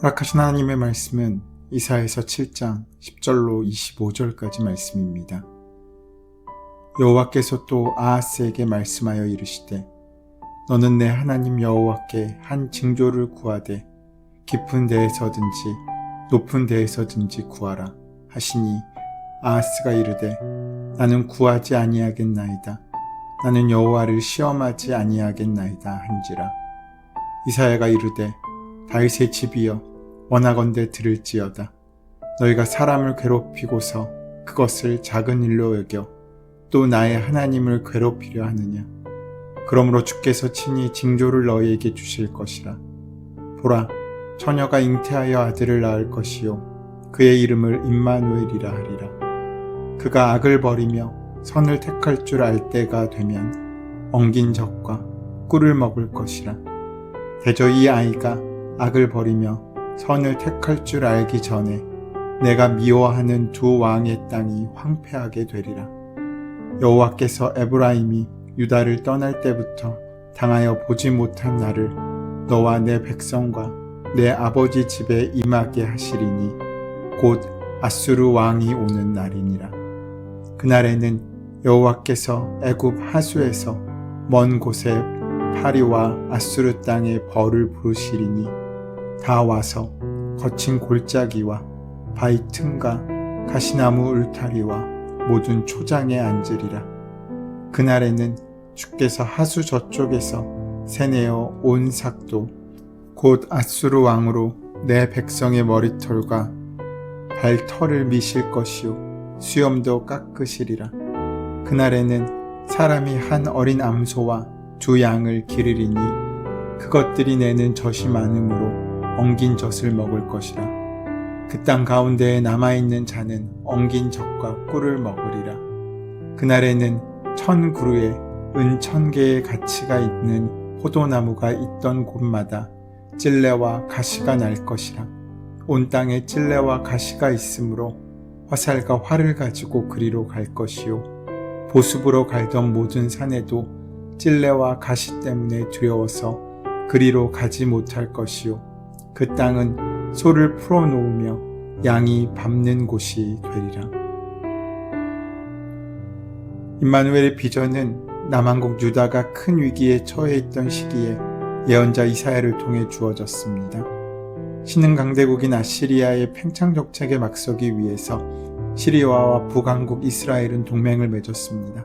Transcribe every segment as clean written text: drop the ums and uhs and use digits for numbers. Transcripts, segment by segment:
허락하신 하나님의 말씀은 이사야서 7장 10절로 25절까지 말씀입니다. 여호와께서 또 아하스에게 말씀하여 이르시되 너는 내 하나님 여호와께 한 징조를 구하되 깊은 데에서든지 높은 데에서든지 구하라 하시니 아하스가 이르되 나는 구하지 아니하겠나이다. 나는 여호와를 시험하지 아니하겠나이다 한지라. 이사야가 이르되 다윗의 집이여 원하건대 들을지어다. 너희가 사람을 괴롭히고서 그것을 작은 일로 여겨 또 나의 하나님을 괴롭히려 하느냐. 그러므로 주께서 친히 징조를 너희에게 주실 것이라. 보라, 처녀가 잉태하여 아들을 낳을 것이요 그의 이름을 임마누엘이라 하리라. 그가 악을 버리며 선을 택할 줄 알 때가 되면 엉긴 젖과 꿀을 먹을 것이라. 대저 이 아이가 악을 버리며 선을 택할 줄 알기 전에 내가 미워하는 두 왕의 땅이 황폐하게 되리라. 여호와께서 에브라임이 유다를 떠날 때부터 당하여 보지 못한 날을 너와 내 백성과 내 아버지 집에 임하게 하시리니 곧 아수르 왕이 오는 날이니라. 그날에는 여호와께서 애굽 하수에서 먼 곳에 파리와 아수르 땅에 벌을 부르시리니 다 와서 거친 골짜기와 바위 틈과 가시나무 울타리와 모든 초장에 앉으리라. 그날에는 주께서 하수 저쪽에서 새내어 온 삭도 곧 아수르 왕으로 내 백성의 머리털과 발털을 미실 것이요 수염도 깎으시리라. 그날에는 사람이 한 어린 암소와 두 양을 기르리니 그것들이 내는 젖이 많으므로 엉긴 젖을 먹을 것이라. 그 땅 가운데에 남아있는 자는 엉긴 젖과 꿀을 먹으리라. 그날에는 1000그루에 은 1000개의 가치가 있는 포도나무가 있던 곳마다 찔레와 가시가 날 것이라. 온 땅에 찔레와 가시가 있으므로 화살과 활을 가지고 그리로 갈 것이요 보습으로 갈던 모든 산에도 찔레와 가시 때문에 두려워서 그리로 가지 못할 것이요 그 땅은 소를 풀어놓으며 양이 밟는 곳이 되리라. 임마누엘의 비전은 남한국 유다가 큰 위기에 처해 있던 시기에 예언자 이사야를 통해 주어졌습니다. 신흥 강대국인 아시리아의 팽창정책에 맞서기 위해서 시리아와 북왕국 이스라엘은 동맹을 맺었습니다.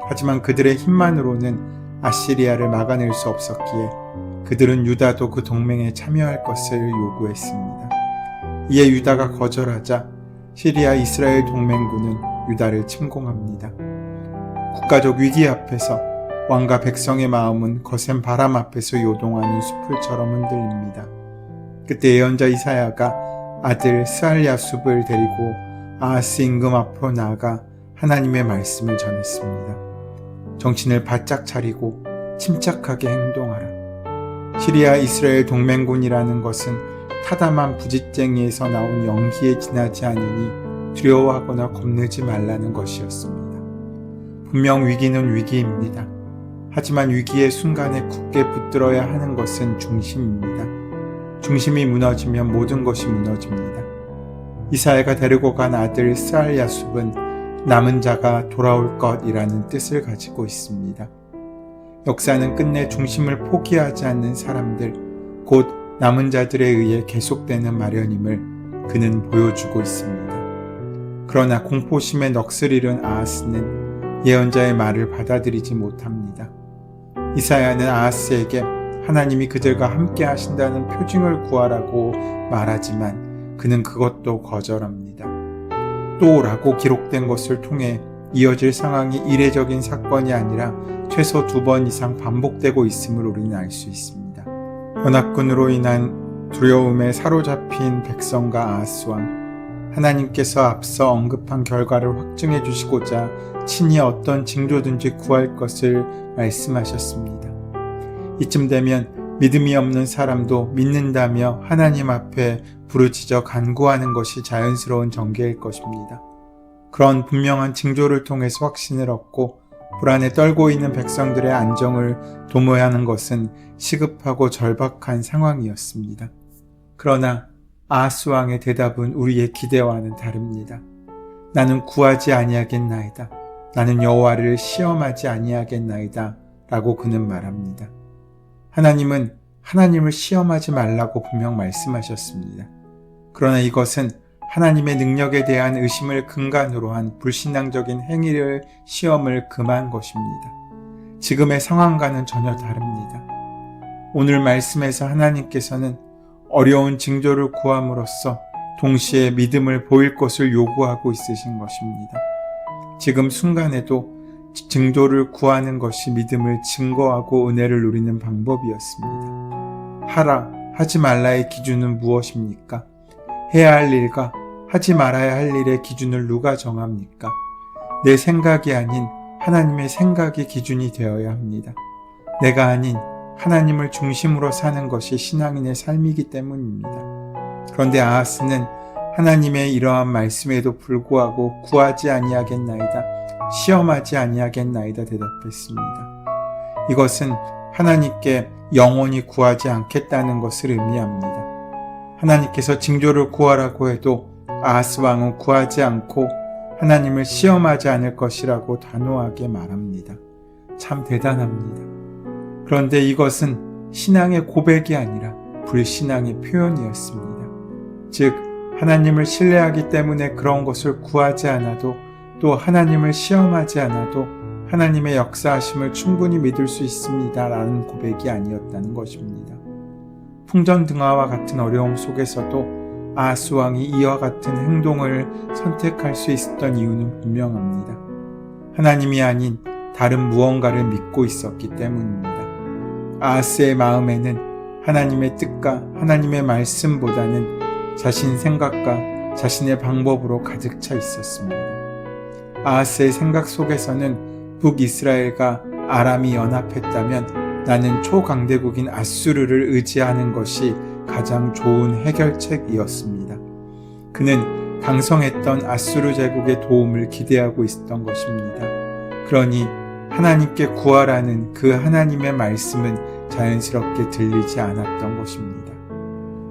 하지만 그들의 힘만으로는 아시리아를 막아낼 수 없었기에 그들은 유다도 그 동맹에 참여할 것을 요구했습니다. 이에 유다가 거절하자 시리아 이스라엘 동맹군은 유다를 침공합니다. 국가적 위기 앞에서 왕과 백성의 마음은 거센 바람 앞에서 요동하는 숲을처럼 흔들립니다. 그때 예언자 이사야가 아들 스알야숲을 데리고 아하스 임금 앞으로 나아가 하나님의 말씀을 전했습니다. 정신을 바짝 차리고 침착하게 행동하라. 시리아 이스라엘 동맹군이라는 것은 타담한 부짓쟁이에서 나온 연기에 지나지 않으니 두려워하거나 겁내지 말라는 것이었습니다. 분명 위기는 위기입니다. 하지만 위기의 순간에 굳게 붙들어야 하는 것은 중심입니다. 중심이 무너지면 모든 것이 무너집니다. 이사야가 데리고 간 아들 스알야숲은 남은 자가 돌아올 것이라는 뜻을 가지고 있습니다. 역사는 끝내 중심을 포기하지 않는 사람들, 곧 남은 자들에 의해 계속되는 마련임을 그는 보여주고 있습니다. 그러나 공포심에 넋을 잃은 아하스는 예언자의 말을 받아들이지 못합니다. 이사야는 아하스에게 하나님이 그들과 함께 하신다는 표징을 구하라고 말하지만 그는 그것도 거절합니다. 또 라고 기록된 것을 통해 이어질 상황이 이례적인 사건이 아니라 최소 2번 이상 반복되고 있음을 우리는 알 수 있습니다. 연합군으로 인한 두려움에 사로잡힌 백성과 아하스 왕, 하나님께서 앞서 언급한 결과를 확증해 주시고자 친히 어떤 징조든지 구할 것을 말씀하셨습니다. 이쯤 되면 믿음이 없는 사람도 믿는다며 하나님 앞에 부르짖어 간구하는 것이 자연스러운 전개일 것입니다. 그런 분명한 징조를 통해서 확신을 얻고 불안에 떨고 있는 백성들의 안정을 도모하는 것은 시급하고 절박한 상황이었습니다. 그러나 아하스 왕의 대답은 우리의 기대와는 다릅니다. 나는 구하지 아니하겠나이다. 나는 여호와를 시험하지 아니하겠나이다. 라고 그는 말합니다. 하나님은 하나님을 시험하지 말라고 분명 말씀하셨습니다. 그러나 이것은 하나님의 능력에 대한 의심을 근간으로 한 불신앙적인 행위를 시험을 금한 것입니다. 지금의 상황과는 전혀 다릅니다. 오늘 말씀에서 하나님께서는 어려운 징조를 구함으로써 동시에 믿음을 보일 것을 요구하고 있으신 것입니다. 지금 순간에도 징조를 구하는 것이 믿음을 증거하고 은혜를 누리는 방법이었습니다. 하라, 하지 말라의 기준은 무엇입니까? 해야 할 일과 하지 말아야 할 일의 기준을 누가 정합니까? 내 생각이 아닌 하나님의 생각이 기준이 되어야 합니다. 내가 아닌 하나님을 중심으로 사는 것이 신앙인의 삶이기 때문입니다. 그런데 아하스는 하나님의 이러한 말씀에도 불구하고 구하지 아니하겠나이다, 시험하지 아니하겠나이다 대답했습니다. 이것은 하나님께 영원히 구하지 않겠다는 것을 의미합니다. 하나님께서 징조를 구하라고 해도 아하스 왕은 구하지 않고 하나님을 시험하지 않을 것이라고 단호하게 말합니다. 참 대단합니다. 그런데 이것은 신앙의 고백이 아니라 불신앙의 표현이었습니다. 즉, 하나님을 신뢰하기 때문에 그런 것을 구하지 않아도, 또 하나님을 시험하지 않아도 하나님의 역사하심을 충분히 믿을 수 있습니다 라는 고백이 아니었다는 것입니다. 풍전등화와 같은 어려움 속에서도 아하스 왕이 이와 같은 행동을 선택할 수 있었던 이유는 분명합니다. 하나님이 아닌 다른 무언가를 믿고 있었기 때문입니다. 아하스의 마음에는 하나님의 뜻과 하나님의 말씀보다는 자신 생각과 자신의 방법으로 가득 차 있었습니다. 아하스의 생각 속에서는 북이스라엘과 아람이 연합했다면 나는 초강대국인 아수르를 의지하는 것이 가장 좋은 해결책이었습니다. 그는 강성했던 아수르 제국의 도움을 기대하고 있었던 것입니다. 그러니 하나님께 구하라는 그 하나님의 말씀은 자연스럽게 들리지 않았던 것입니다.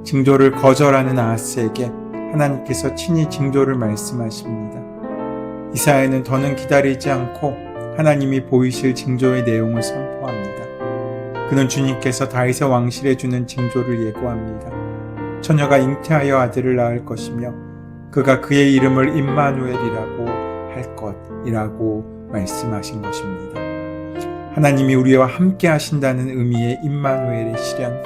징조를 거절하는 아하스에게 하나님께서 친히 징조를 말씀하십니다. 이사야는 더는 기다리지 않고 하나님이 보이실 징조의 내용을 선포합니다. 그는 주님께서 다윗의 왕실에 주는 징조를 예고합니다. 처녀가 잉태하여 아들을 낳을 것이며 그가 그의 이름을 임마누엘이라고 할 것이라고 말씀하신 것입니다. 하나님이 우리와 함께 하신다는 의미의 임마누엘의 실현,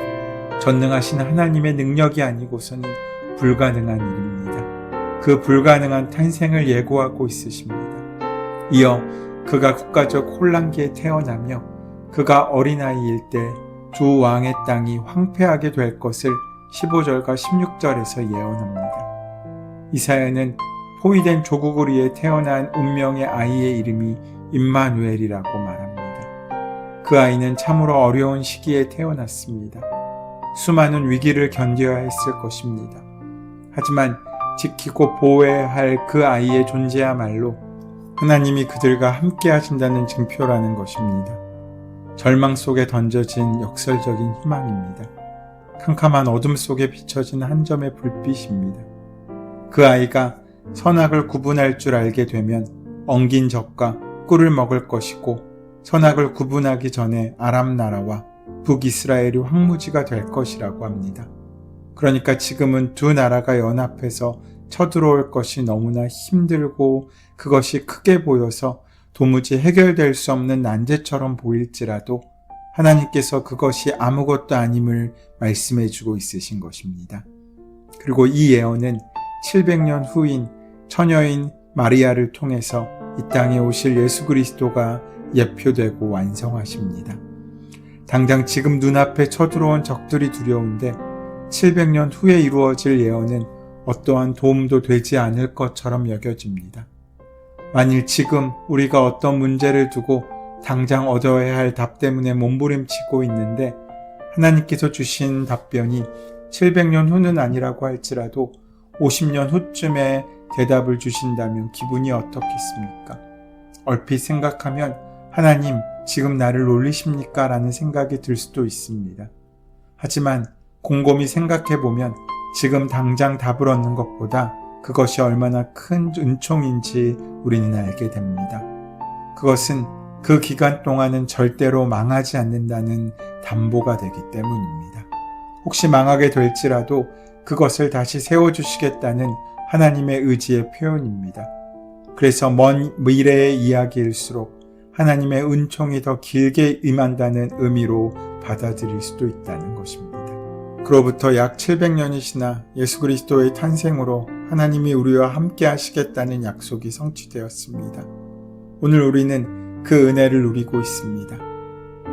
전능하신 하나님의 능력이 아니고서는 불가능한 일입니다. 그 불가능한 탄생을 예고하고 있으십니다. 이어 그가 국가적 혼란기에 태어나며 그가 어린아이일 때 두 왕의 땅이 황폐하게 될 것을 15절과 16절에서 예언합니다. 이사야는 포위된 조국을 위해 태어난 운명의 아이의 이름이 임마누엘이라고 말합니다. 그 아이는 참으로 어려운 시기에 태어났습니다. 수많은 위기를 견뎌야 했을 것입니다. 하지만 지키고 보호해야 할 그 아이의 존재야말로 하나님이 그들과 함께 하신다는 증표라는 것입니다. 절망 속에 던져진 역설적인 희망입니다. 캄캄한 어둠 속에 비춰진 한 점의 불빛입니다. 그 아이가 선악을 구분할 줄 알게 되면 엉긴 적과 꿀을 먹을 것이고, 선악을 구분하기 전에 아람 나라와 북이스라엘이 황무지가 될 것이라고 합니다. 그러니까 지금은 두 나라가 연합해서 쳐들어올 것이 너무나 힘들고 그것이 크게 보여서 도무지 해결될 수 없는 난제처럼 보일지라도 하나님께서 그것이 아무것도 아님을 말씀해주고 있으신 것입니다. 그리고 이 예언은 700년 후인 처녀인 마리아를 통해서 이 땅에 오실 예수 그리스도가 예표되고 완성하십니다. 당장 지금 눈앞에 쳐들어온 적들이 두려운데 700년 후에 이루어질 예언은 어떠한 도움도 되지 않을 것처럼 여겨집니다. 만일 지금 우리가 어떤 문제를 두고 당장 얻어야 할 답 때문에 몸부림치고 있는데 하나님께서 주신 답변이 700년 후는 아니라고 할지라도 50년 후쯤에 대답을 주신다면 기분이 어떻겠습니까? 얼핏 생각하면 하나님, 지금 나를 놀리십니까? 라는 생각이 들 수도 있습니다. 하지만 곰곰이 생각해보면 지금 당장 답을 얻는 것보다 그것이 얼마나 큰 은총인지 우리는 알게 됩니다. 그것은 그 기간 동안은 절대로 망하지 않는다는 담보가 되기 때문입니다. 혹시 망하게 될지라도 그것을 다시 세워주시겠다는 하나님의 의지의 표현입니다. 그래서 먼 미래의 이야기일수록 하나님의 은총이 더 길게 임한다는 의미로 받아들일 수도 있다는 것입니다. 그로부터 약 700년이 지나 예수 그리스도의 탄생으로 하나님이 우리와 함께 하시겠다는 약속이 성취되었습니다. 오늘 우리는 그 은혜를 누리고 있습니다.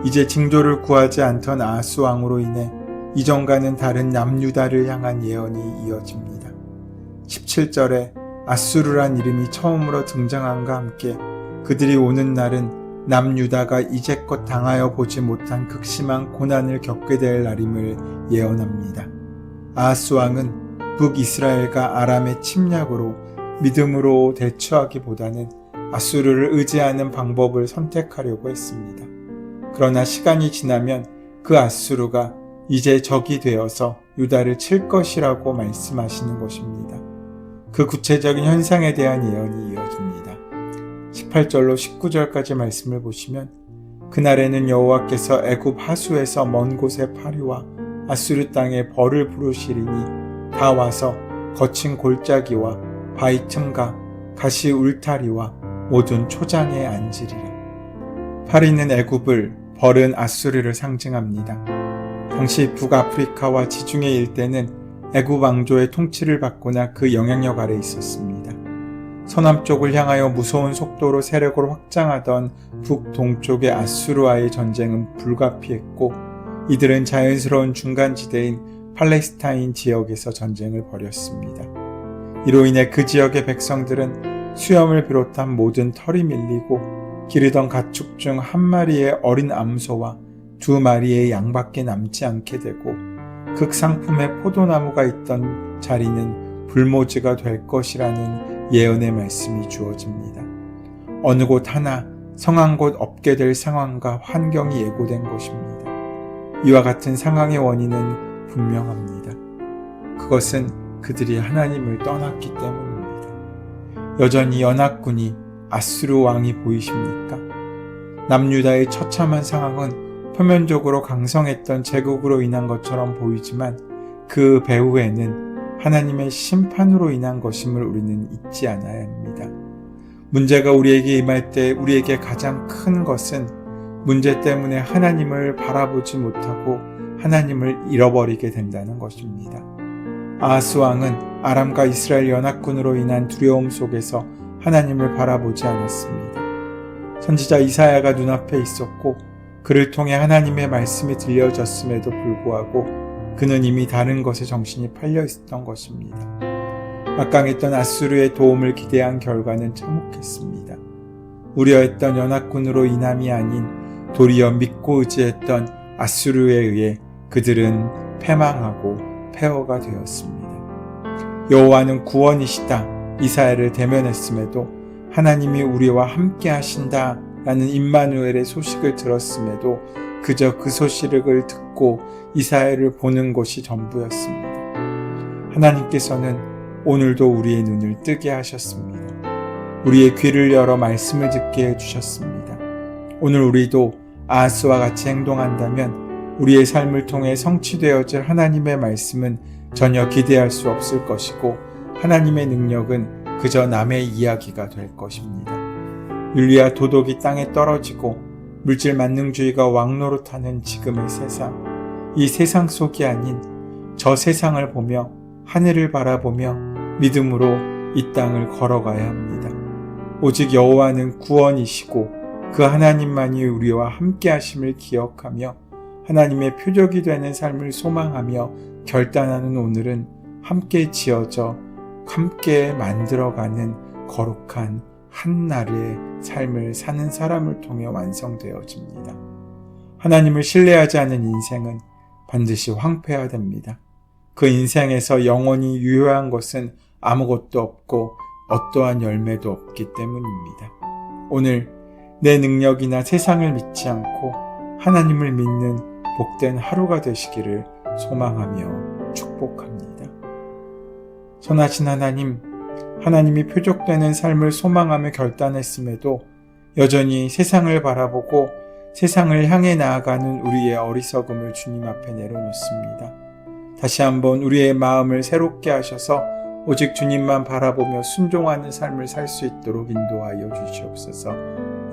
이제 징조를 구하지 않던 아하스 왕으로 인해 이전과는 다른 남유다를 향한 예언이 이어집니다. 17절에 아수르란 이름이 처음으로 등장함과 함께 그들이 오는 날은 남유다가 이제껏 당하여 보지 못한 극심한 고난을 겪게 될 날임을 예언합니다. 아하스 왕은 북이스라엘과 아람의 침략으로 믿음으로 대처하기보다는 아수르를 의지하는 방법을 선택하려고 했습니다. 그러나 시간이 지나면 그 아수르가 이제 적이 되어서 유다를 칠 것이라고 말씀하시는 것입니다. 그 구체적인 현상에 대한 예언이 이어집니다. 18절로 19절까지 말씀을 보시면 그날에는 여호와께서 애굽 하수에서 먼 곳의 파리와 아수르 땅에 벌을 부르시리니 다 와서 거친 골짜기와 바위 틈과 가시 울타리와 모든 초장에 앉으리라. 파리는 애굽을, 벌은 아수르를 상징합니다. 당시 북아프리카와 지중해 일대는 애굽 왕조의 통치를 받거나 그 영향력 아래 있었습니다. 서남쪽을 향하여 무서운 속도로 세력을 확장하던 북동쪽의 아수르와의 전쟁은 불가피했고 이들은 자연스러운 중간지대인 팔레스타인 지역에서 전쟁을 벌였습니다. 이로 인해 그 지역의 백성들은 수염을 비롯한 모든 털이 밀리고 기르던 가축 중 한 마리의 어린 암소와 두 마리의 양밖에 남지 않게 되고 극상품의 포도나무가 있던 자리는 불모지가 될 것이라는 예언의 말씀이 주어집니다. 어느 곳 하나 성한 곳 없게 될 상황과 환경이 예고된 것입니다. 이와 같은 상황의 원인은 분명합니다. 그것은 그들이 하나님을 떠났기 때문입니다. 여전히 연합군이 아수르 왕이 보이십니까? 남유다의 처참한 상황은 표면적으로 강성했던 제국으로 인한 것처럼 보이지만 그 배후에는 하나님의 심판으로 인한 것임을 우리는 잊지 않아야 합니다. 문제가 우리에게 임할 때 우리에게 가장 큰 것은 문제 때문에 하나님을 바라보지 못하고 하나님을 잃어버리게 된다는 것입니다. 아하스 왕은 아람과 이스라엘 연합군으로 인한 두려움 속에서 하나님을 바라보지 않았습니다. 선지자 이사야가 눈앞에 있었고 그를 통해 하나님의 말씀이 들려졌음에도 불구하고 그는 이미 다른 것에 정신이 팔려 있었던 것입니다. 막강했던 아수르의 도움을 기대한 결과는 참혹했습니다. 우려했던 연합군으로 인함이 아닌 도리어 믿고 의지했던 아수르에 의해 그들은 패망하고 폐허가 되었습니다. 여호와는 구원이시다 이사야를 대면했음에도 하나님이 우리와 함께 하신다 라는 임마누엘의 소식을 들었음에도 그저 그 소식을 듣고 이사야를 보는 것이 전부였습니다. 하나님께서는 오늘도 우리의 눈을 뜨게 하셨습니다. 우리의 귀를 열어 말씀을 듣게 해주셨습니다. 오늘 우리도 아하스와 같이 행동한다면 우리의 삶을 통해 성취되어질 하나님의 말씀은 전혀 기대할 수 없을 것이고 하나님의 능력은 그저 남의 이야기가 될 것입니다. 윤리와 도덕이 땅에 떨어지고 물질 만능주의가 왕노릇하는 지금의 세상, 이 세상 속이 아닌 저 세상을 보며 하늘을 바라보며 믿음으로 이 땅을 걸어가야 합니다. 오직 여호와는 구원이시고 그 하나님만이 우리와 함께 하심을 기억하며 하나님의 표적이 되는 삶을 소망하며 결단하는 오늘은 함께 지어져 함께 만들어가는 거룩한 한날의 삶을 사는 사람을 통해 완성되어집니다. 하나님을 신뢰하지 않은 인생은 반드시 황폐해야 됩니다. 그 인생에서 영원히 유효한 것은 아무것도 없고 어떠한 열매도 없기 때문입니다. 오늘 내 능력이나 세상을 믿지 않고 하나님을 믿는 복된 하루가 되시기를 소망하며 축복합니다. 선하신 하나님, 하나님이 표적되는 삶을 소망하며 결단했음에도 여전히 세상을 바라보고 세상을 향해 나아가는 우리의 어리석음을 주님 앞에 내려놓습니다. 다시 한번 우리의 마음을 새롭게 하셔서 오직 주님만 바라보며 순종하는 삶을 살 수 있도록 인도하여 주시옵소서.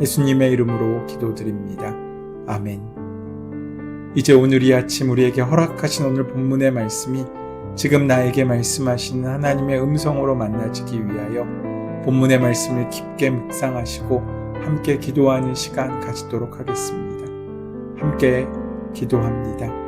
예수님의 이름으로 기도드립니다. 아멘. 이제 오늘 이 아침 우리에게 허락하신 오늘 본문의 말씀이 지금 나에게 말씀하시는 하나님의 음성으로 만나지기 위하여 본문의 말씀을 깊게 묵상하시고 함께 기도하는 시간 가지도록 하겠습니다. 함께 기도합니다.